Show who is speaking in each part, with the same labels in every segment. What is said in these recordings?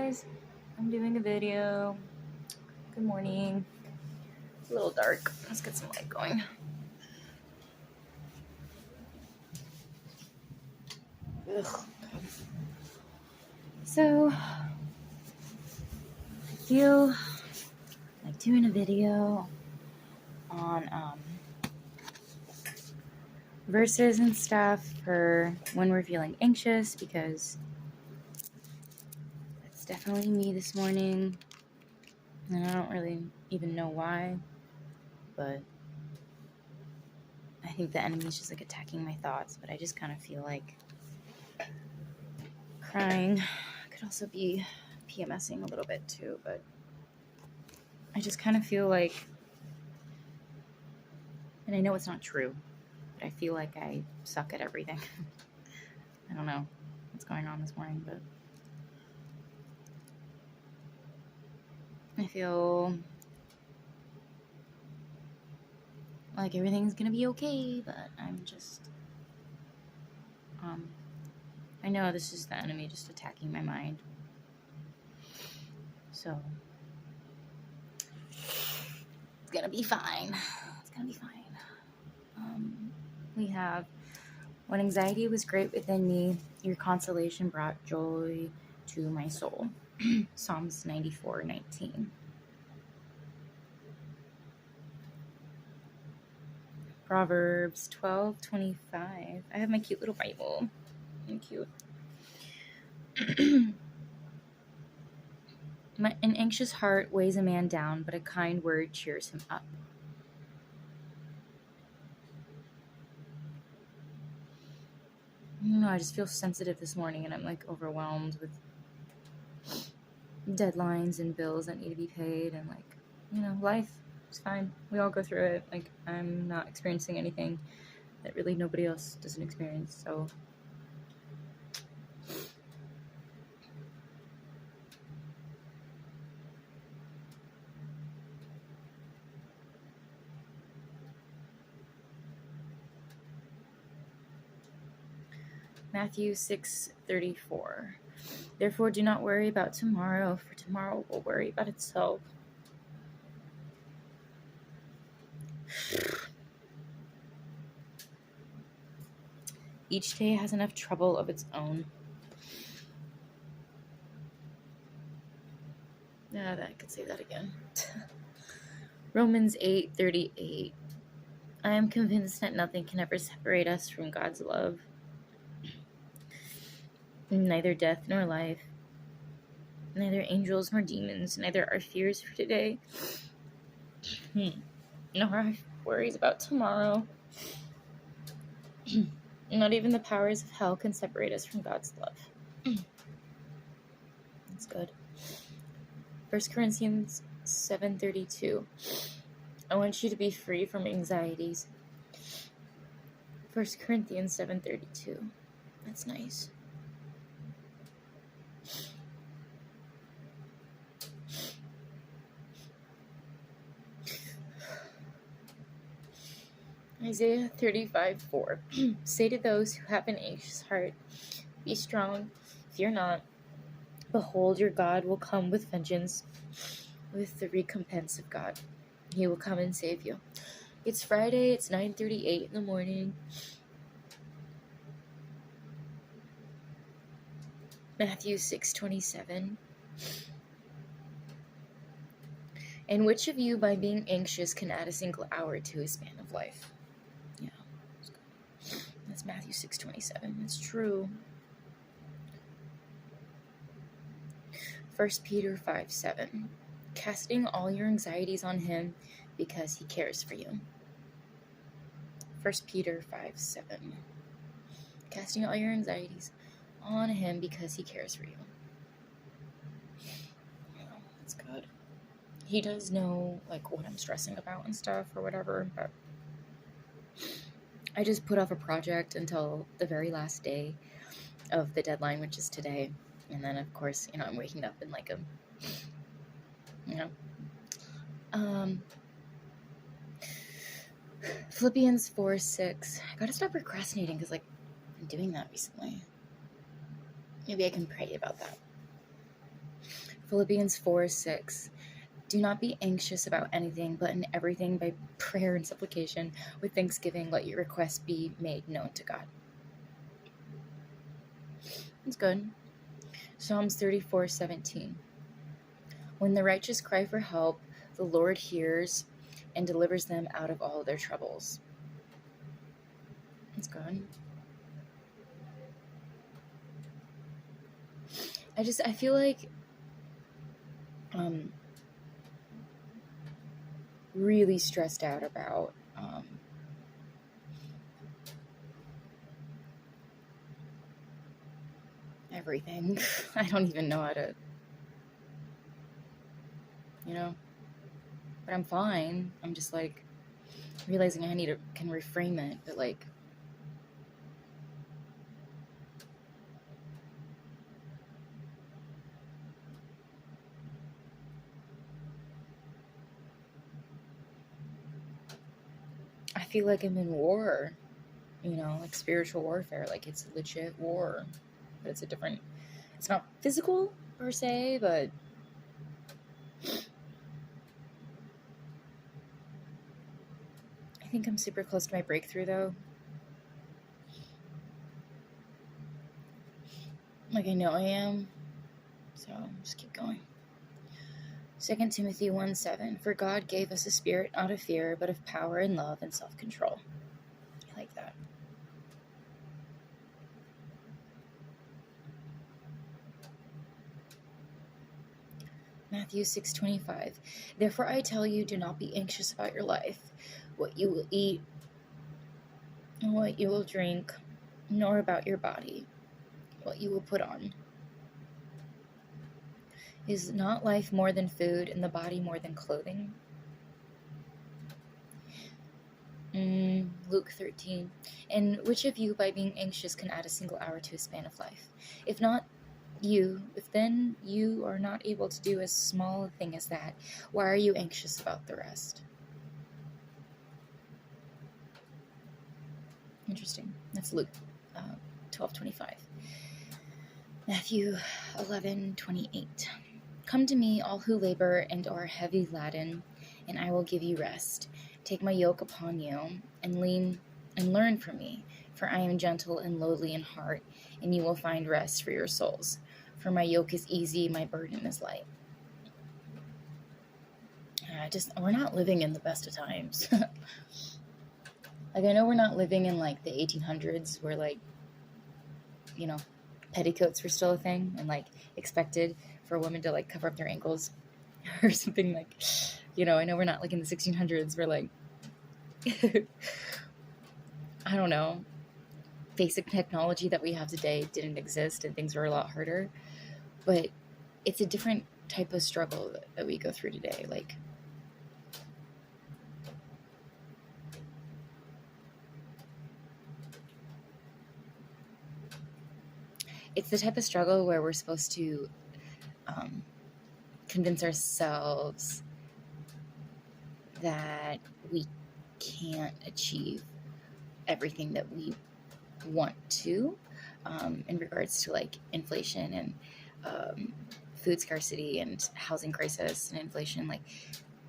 Speaker 1: guys, I'm doing a video. Good morning. It's a little dark. Let's get some light going. Ugh. So, I feel like doing a video on verses and stuff for when we're feeling anxious, because that's definitely me this morning. And I don't really even know why, but I think the enemy's just like attacking my thoughts. But I just kind of feel like crying. Could also be PMSing a little bit too, but I just kind of feel like, and I know it's not true, but I feel like I suck at everything. I don't know what's going on this morning, but I feel like everything's gonna be okay, but I'm just, I know this is the enemy just attacking my mind. So, it's gonna be fine. It's gonna be fine. We have, when anxiety was great within me, your consolation brought joy to my soul. Psalms 94:19. Proverbs 12:25. I have my cute little Bible. And cute. An anxious heart weighs a man down, but a kind word cheers him up. I don't know, I just feel sensitive this morning, and I'm like overwhelmed with deadlines and bills that need to be paid, and like, life is fine. We all go through it. Like, I'm not experiencing anything that really nobody else doesn't experience, so Matthew 6:34. Therefore, do not worry about tomorrow, for tomorrow will worry about itself. Each day has enough trouble of its own. Yeah, I could say that again. Romans 8:38. I am convinced that nothing can ever separate us from God's love. Neither death nor life, neither angels nor demons, neither our fears for today, nor our worries about tomorrow. Not even the powers of hell can separate us from God's love. That's good. 1 Corinthians 7:32. I want you to be free from anxieties. 1 Corinthians 7:32. That's nice. Isaiah 35:4. Say to those who have an anxious heart, be strong, fear not. Behold, your God will come with vengeance, with the recompense of God. He will come and save you. It's Friday, it's 9:38 in the morning. Matthew 6:27. And which of you, by being anxious, can add a single hour to his span of life? Yeah, that's Matthew 6:27. It's true. 1 Peter 5:7. Casting all your anxieties on him because he cares for you. 1 Peter 5:7. Casting all your anxieties on him because he cares for you. Oh, that's good. He does know, like, what I'm stressing about and stuff or whatever, but I just put off a project until the very last day of the deadline, which is today. And then, of course, I'm waking up in like a, Philippians 4:6. I gotta stop procrastinating because, like, I'm doing that recently. Maybe I can pray about that. Philippians 4:6. Do not be anxious about anything, but in everything by prayer and supplication with thanksgiving let your requests be made known to God. That's good. Psalms 34:17. When the righteous cry for help, the Lord hears and delivers them out of all their troubles. That's good. I feel like really stressed out about everything. I don't even know how to, but I'm fine. I'm just like realizing I can reframe it, but like I feel like I'm in war, like spiritual warfare. Like it's a legit war, but it's not physical per se, but I think I'm super close to my breakthrough though. Like I know I am, so just keep going. 2 Timothy 1:7. For God gave us a spirit not of fear, but of power and love and self-control. I like that. Matthew 6:25. Therefore I tell you, do not be anxious about your life, what you will eat and what you will drink, nor about your body, what you will put on. Is not life more than food, and the body more than clothing? Luke 13. And which of you, by being anxious, can add a single hour to a span of life? If then you are not able to do as small a thing as that, why are you anxious about the rest? Interesting. That's Luke 12:25. Matthew 11:28. Come to me, all who labor and are heavy laden, and I will give you rest. Take my yoke upon you and learn from me, for I am gentle and lowly in heart, and you will find rest for your souls. For my yoke is easy, my burden is light. We're not living in the best of times. Like, I know we're not living in like the 1800s where like, petticoats were still a thing and like expected for a woman to like cover up their ankles or something like, I know we're not like in the 1600s where like, I don't know, basic technology that we have today didn't exist and things were a lot harder, but it's a different type of struggle that we go through today. Like, it's the type of struggle where we're supposed to convince ourselves that we can't achieve everything that we want to, in regards to like inflation and food scarcity and housing crisis and inflation. Like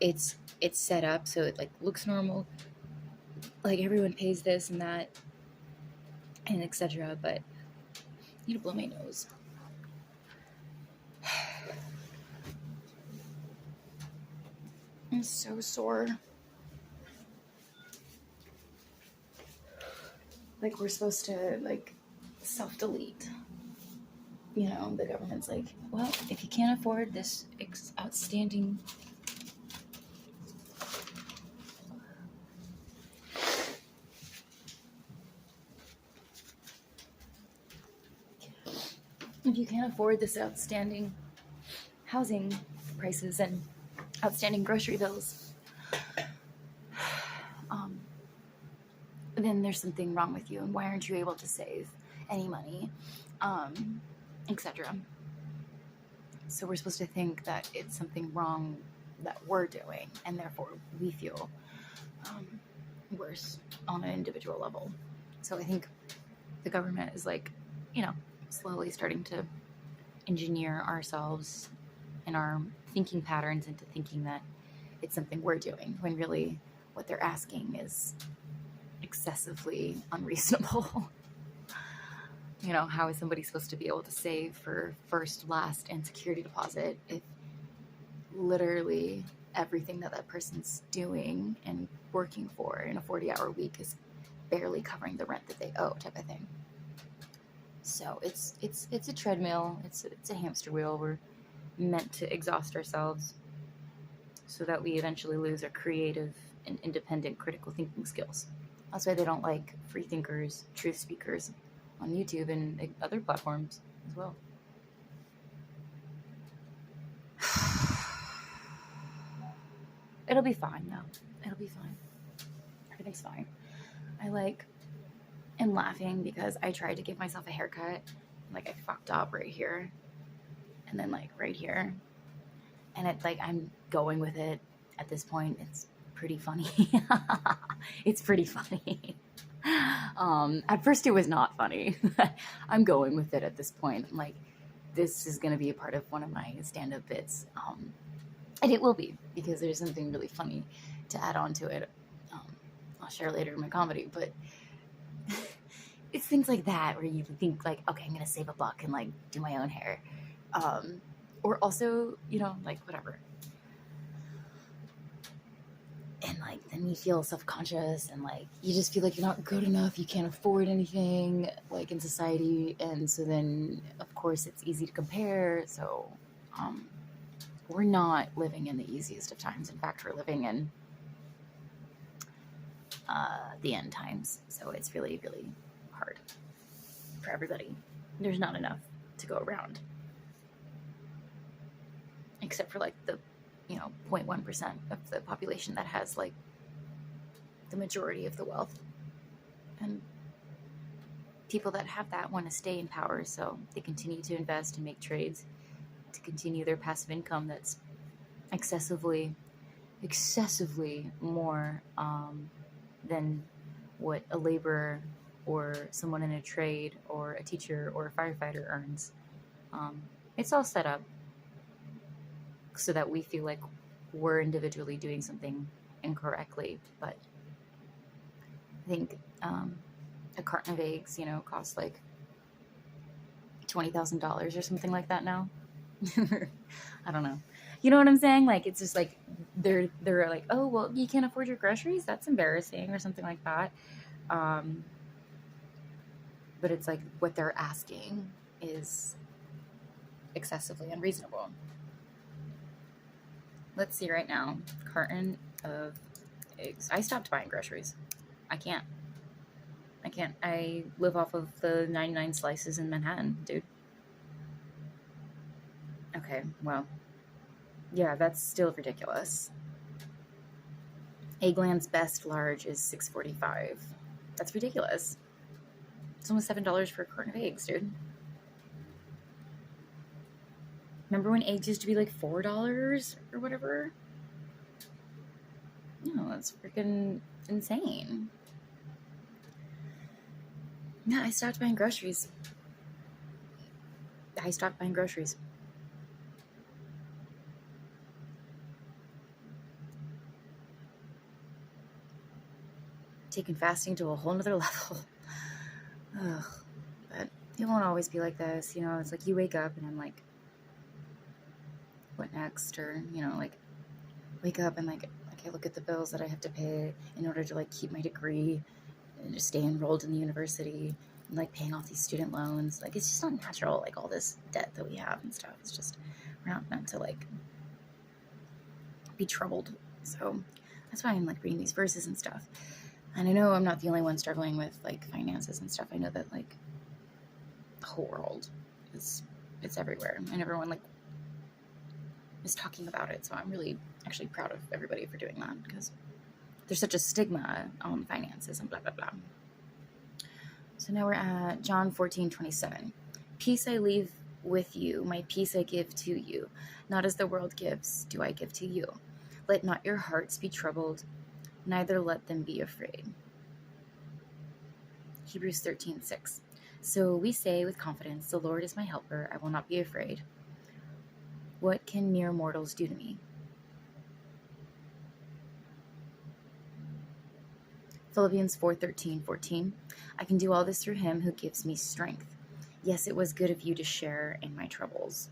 Speaker 1: it's set up so it like looks normal, like everyone pays this and that and etc. But I need to blow my nose. I'm so sore. Like we're supposed to like self-delete. The government's like, well, if you can't afford this outstanding housing prices and outstanding grocery bills, then there's something wrong with you, and why aren't you able to save any money, etc. So we're supposed to think that it's something wrong that we're doing, and therefore we feel worse on an individual level. So I think the government is like, slowly starting to engineer ourselves in our thinking patterns into thinking that it's something we're doing, when really what they're asking is excessively unreasonable. You know, how is somebody supposed to be able to save for first, last, and security deposit if literally everything that person's doing and working for in a 40-hour week is barely covering the rent that they owe, type of thing? So it's a treadmill. It's a hamster wheel. We're meant to exhaust ourselves so that we eventually lose our creative and independent critical thinking skills. That's why they don't like free thinkers, truth speakers on YouTube and other platforms as well. It'll be fine though. It'll be fine. Everything's fine. I am laughing because I tried to give myself a haircut. Like, I fucked up right here. And then like right here. And it's like I'm going with it at this point. It's pretty funny. It's pretty funny. At first it was not funny. I'm going with it at this point. I'm like, this is going to be a part of one of my stand-up bits. And it will be, because there's something really funny to add on to it. I'll share later in my comedy, but it's things like that where you think like, okay, I'm going to save a buck and like do my own hair. Or also, you know, like whatever. And like, then you feel self-conscious and like, you just feel like you're not good enough. You can't afford anything like in society. And so then of course it's easy to compare. So, we're not living in the easiest of times. In fact, we're living in the end times. So it's really, really hard for everybody. There's not enough to go around. Except for like the, 0.1% of the population that has like the majority of the wealth. And people that have that want to stay in power, so they continue to invest and make trades to continue their passive income that's excessively more than what a laborer or someone in a trade or a teacher or a firefighter earns. It's all set up so that we feel like we're individually doing something incorrectly. But I think a carton of eggs, costs like $20,000 or something like that now. I don't know. You know what I'm saying? Like, it's just like they're like, oh, well, you can't afford your groceries? That's embarrassing, or something like that. But it's like what they're asking is excessively unreasonable. Let's see right now. Carton of eggs. I stopped buying groceries. I can't. I live off of the 99 slices in Manhattan, dude. Okay, well, yeah, that's still ridiculous. Eggland's best large is $6.45. That's ridiculous. It's almost $7 for a carton of eggs, dude. Remember when eggs used to be like $4 or whatever? No, that's freaking insane. Yeah, I stopped buying groceries. Taking fasting to a whole nother level. Ugh. But it won't always be like this, it's like you wake up and I'm like, what next? Or, like, wake up and like I look at the bills that I have to pay in order to like keep my degree and just stay enrolled in the university and like paying off these student loans. Like, it's just not natural, like all this debt that we have and stuff. It's just, we're not meant to like be troubled. So that's why I'm like reading these verses and stuff. And I know I'm not the only one struggling with like finances and stuff. I know that like the whole world it's everywhere, and everyone like is talking about it. So I'm really actually proud of everybody for doing that, because there's such a stigma on finances and blah blah blah. So now we're at John 14:27. Peace I leave with you, my peace I give to you. Not as the world gives, do I give to you. Let not your hearts be troubled, neither let them be afraid. Hebrews 13:6. So we say with confidence, the Lord is my helper, I will not be afraid. What can mere mortals do to me? Philippians 4:13-14. I can do all this through him who gives me strength. Yes, it was good of you to share in my troubles.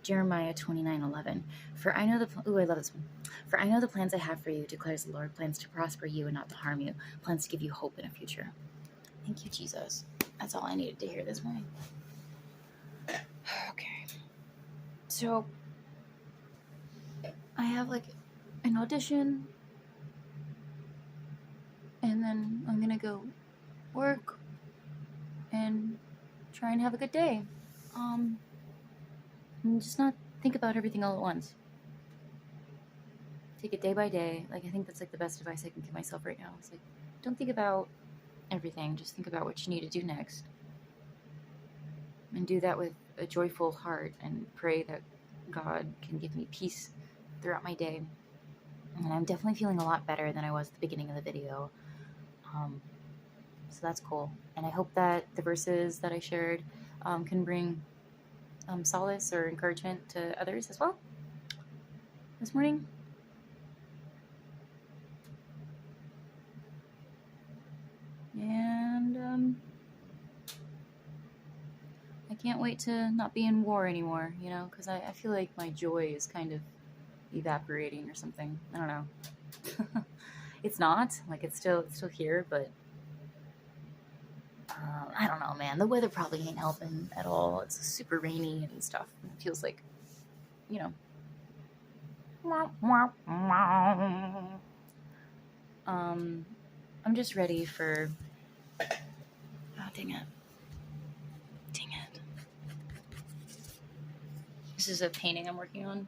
Speaker 1: Jeremiah 29:11. For I know I love this one. For I know the plans I have for you, declares the Lord, plans to prosper you and not to harm you, plans to give you hope in a future. Thank you, Jesus. That's all I needed to hear this morning. Okay. So, I have like an audition, and then I'm gonna go work and try and have a good day. And just not think about everything all at once. Take it day by day. Like, I think that's like the best advice I can give myself right now. It's like, don't think about everything. Just think about what you need to do next. And do that with a joyful heart and pray that God can give me peace throughout my day. And I'm definitely feeling a lot better than I was at the beginning of the video. So that's cool. And I hope that the verses that I shared can bring solace or encouragement to others as well this morning. And I can't wait to not be in war anymore, you know, because I feel like my joy is kind of evaporating or something. I don't know. It's not. Like, it's still here, but I don't know, man. The weather probably ain't helping at all. It's super rainy and stuff. It feels like, you know. I'm just ready for... Oh, dang it. This is a painting I'm working on.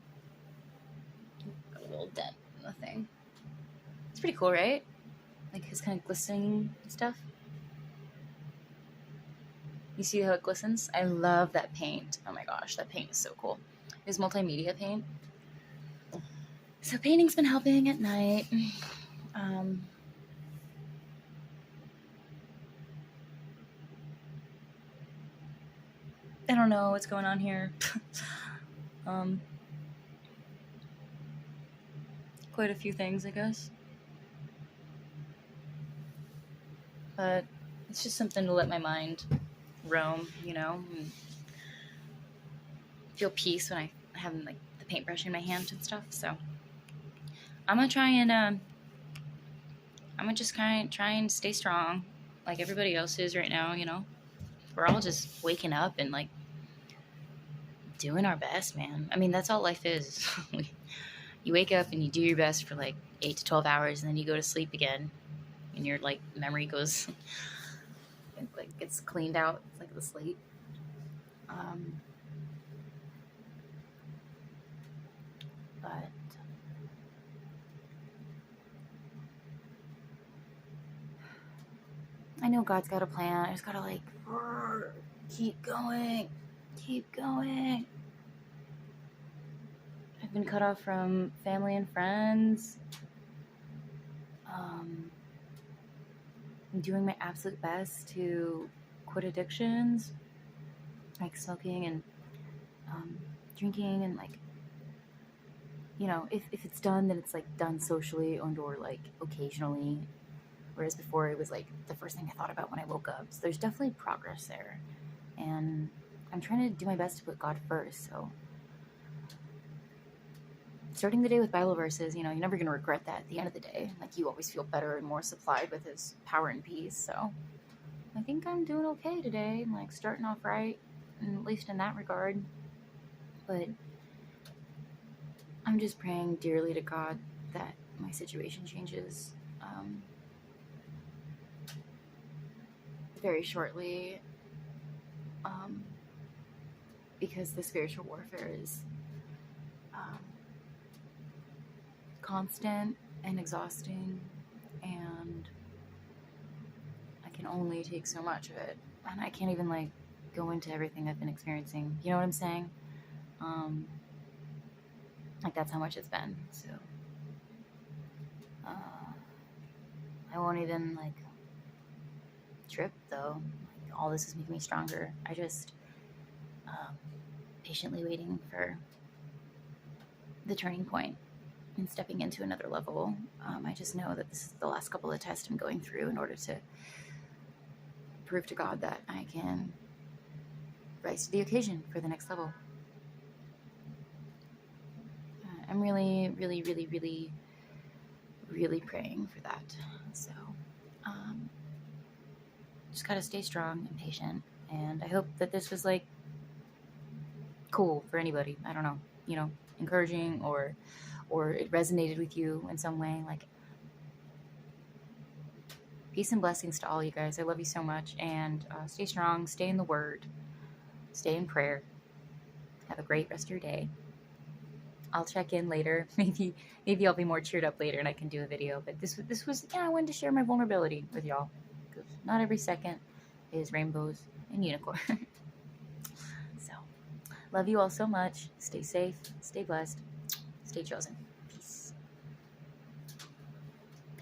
Speaker 1: Got a little dent in the thing. It's pretty cool, right? Like, it's kind of glistening and stuff. You see how it glistens? I love that paint. Oh my gosh, that paint is so cool. It's multimedia paint. So painting's been helping at night. I don't know what's going on here. Quite a few things, I guess. But it's just something to let my mind roam, you know, and feel peace when I have like the paintbrush in my hand and stuff. So I'm gonna try and just try and stay strong, like everybody else is right now. You know, we're all just waking up and like doing our best, man. I mean, that's all life is. You wake up and you do your best for like 8 to 12 hours, and then you go to sleep again, and your like memory goes, it like gets cleaned out. It's like the slate. But I know God's got a plan. I just gotta like keep going. I've been cut off from family and friends. I'm doing my absolute best to quit addictions, like smoking and drinking, and like, you know, if it's done, then it's like done socially or like occasionally, whereas before it was like the first thing I thought about when I woke up. So there's definitely progress there, and I'm trying to do my best to put God first. So starting the day with Bible verses, you know, you're never going to regret that at the end of the day. Like, you always feel better and more supplied with his power and peace. So I think I'm doing okay today. I'm like starting off right, at least in that regard. But I'm just praying dearly to God that my situation changes very shortly, because the spiritual warfare is constant and exhausting, and I can only take so much of it, and I can't even like go into everything I've been experiencing. You know what I'm saying? Like, that's how much it's been. So I won't even like trip though. Like, all this is making me stronger. I just patiently waiting for the turning point and stepping into another level. I just know that this is the last couple of tests I'm going through in order to prove to God that I can rise to the occasion for the next level. I'm really, really, really, really, really praying for that. So, just gotta stay strong and patient. And I hope that this was like cool for anybody. I don't know, encouraging, or it resonated with you in some way. Like, peace and blessings to all you guys. I love you so much, and stay strong, stay in the Word, stay in prayer. Have a great rest of your day. I'll check in later. Maybe I'll be more cheered up later and I can do a video. But this was, I wanted to share my vulnerability with y'all, because not every second is rainbows and unicorns. So, love you all so much. Stay safe, stay blessed, stay chosen.